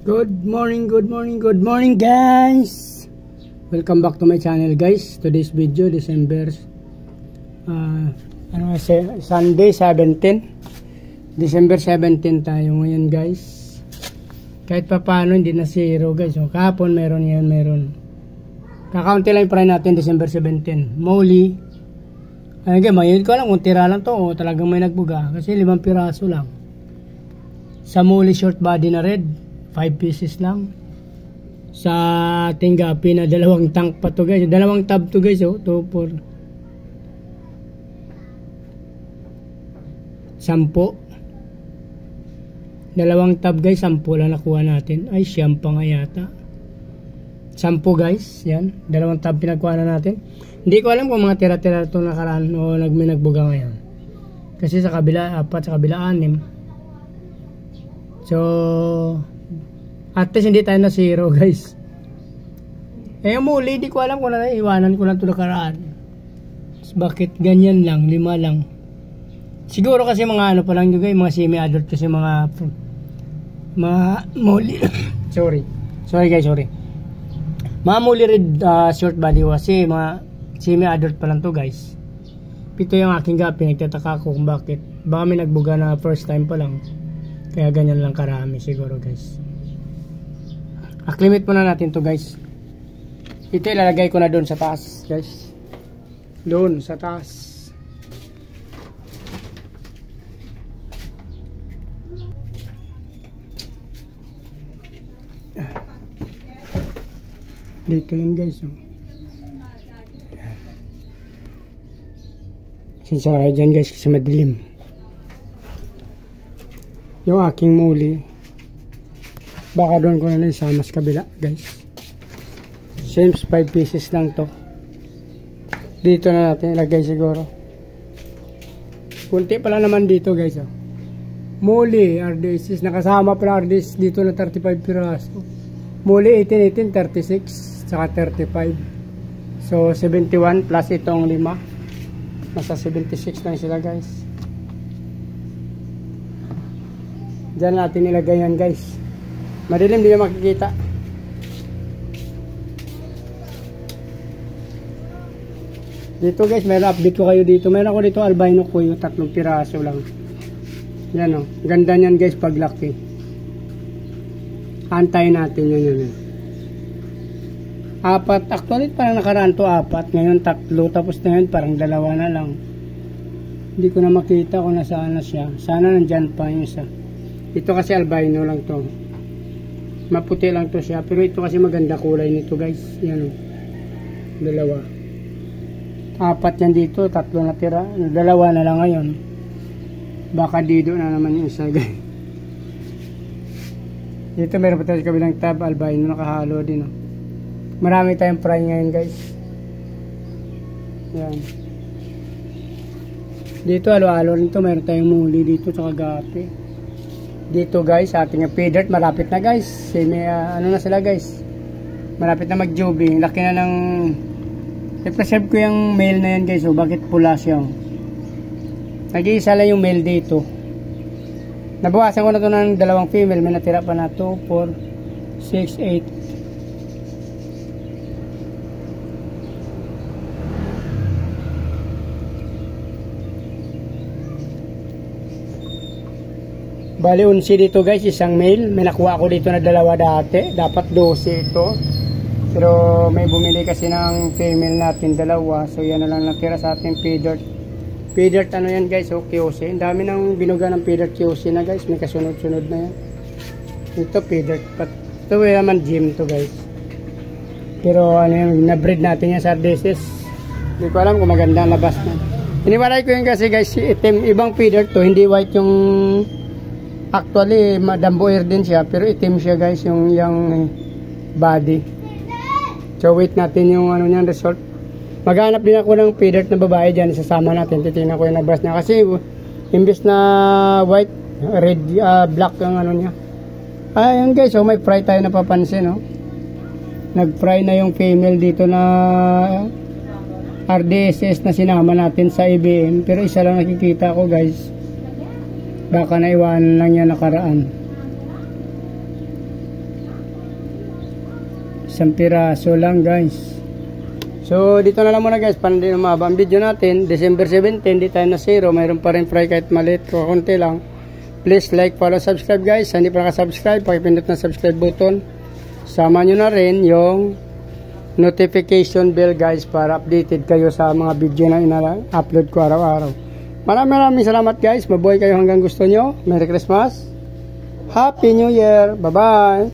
Good morning guys! Welcome back to my channel guys. Today's video, December Sunday 17. December 17 tayo ngayon guys. Kahit pa paano hindi na zero guys. So, kahapon meron yan, meron. Kakaunti lang yung price natin December 17. Molly. Ayun guys, mayroon ko lang kung tira lang to o talagang may nagbuga. Kasi 5 piraso lang. Sa Molly short body na red, 5 pieces lang. Sa ating gapi na dalawang tank pa to guys. Dalawang tab to guys. 2, 4, 10. Dalawang tab guys. 10 lang nakuha natin. Ay siyam pa nga yata. 10 guys. Yan. Dalawang tab pinagkuha na natin. Hindi ko alam kung mga tira-tira ito nakaraan o may nagbuga ngayon. Kasi sa kabila 4, sa kabila 6. So at least hindi tayo na zero guys. Yung muli di ko alam kung iwanan ko lang ito nakaraan. Bakit ganyan lang, 5 lang. Siguro kasi mga ano pa lang juga, mga semi-adult kasi mga muli. sorry guys, sorry. Mga muli red short body kasi mga semi-adult pa lang to guys. Pito yung aking gapi, nagtataka ko kung bakit. Baka may nagbuga na first time pa lang. Kaya ganyan lang karami siguro guys. Acclimate muna natin to guys. Ito ilalagay ko na doon sa taas guys. Doon sa taas. Dito yun guys. Sinsara dyan guys kasi madilim. Yung aking muli. Baka doon ko na isama sa kabila guys. Same 5 pieces lang to. Dito na natin ilagay siguro. Kunti pala naman dito guys. Muli RDS. Nakasama pala RDS dito na 35 piraso. Muli 18, 36 saka 35. So 71 plus itong 5. Nasa 76 na sila guys. Diyan natin ilagay yan guys. Madilim, hindi nyo makikita. Dito guys, mayroon update ko kayo dito. Mayroon ako dito albino ko yung 3 piraso lang. Yan o. Ganda nyan guys pag laki. Antayin natin yun. 4. Actually parang nakaraan to 4. Ngayon 3. Tapos ngayon parang 2 na lang. Hindi ko na makita kung nasaan na siya. Sana nandyan pa yung isa. Ito kasi albino lang to. Maputi lang to siya, pero ito kasi maganda kulay nito guys. Yan o. 2. 4 yan dito, 3 na tira. 2 na lang ngayon. Baka dito na naman yung isa guys. Dito meron pa tayo sa kabilang tab, albino nakahalo din o. Marami tayong fry ngayon guys. Yan. Dito alo-alo rin to, meron tayong muli dito sa kagapi. Dito guys, ating pay-dirt malapit na guys. Ano na sila guys, malapit na mag-jubing. Laki na ng i-preserve ko yung male na yan guys. So bakit pula siya? Nag-iisa lang yung male dito. Nabawasan ko na to ng 2 female. May natira pa na 2, 4, 6, 8. Bali 11 dito guys, isang male. May nakuha ako dito na 2 dati. Dapat 12 ito. Pero may bumili kasi ng female natin 2. So yan na lang natira sa ating pay-dirt. Pay-dirt ano yan guys, o QC. Ang dami ng binuga ng pay-dirt QC na guys. May kasunod-sunod na yan. Ito pay-dirt. Ito naman gym to guys. Pero ano yan, na-breed natin yan sa RDSS. Hindi ko alam kung maganda labas na. Iniwalay ko yun kasi guys, itim. Ibang pay-dirt to, hindi white yung... Actually, damboer din siya, pero itim siya guys, yung body. So wait natin yung ano niyan result. Maghanap din ako ng pay-dirt na babae diyan, isasama natin. Titingnan ko yung nabras niya kasi imbes na white, red, black ang ano niya. Ayun guys, so may fry tayo napapansin, no. Nag-fry na yung female dito na RDSS na sinama natin sa IBM, pero isa lang nakikita ko guys. Baka naiwanan lang yan nakaraan. Isang piraso lang guys. So dito na lang muna guys, para hindi umaba ang video natin. December 17, di tayo na zero. Mayroon pa rin fry kahit maliit o konti lang. Please like, follow, subscribe guys. Hindi pa nakasubscribe, pakipindot na subscribe button. Sama nyo na rin yung notification bell guys para updated kayo sa mga video na ina-upload ko araw-araw. Maraming salamat guys. Mabuhay kayo hanggang gusto nyo. Merry Christmas. Happy New Year. Bye-bye.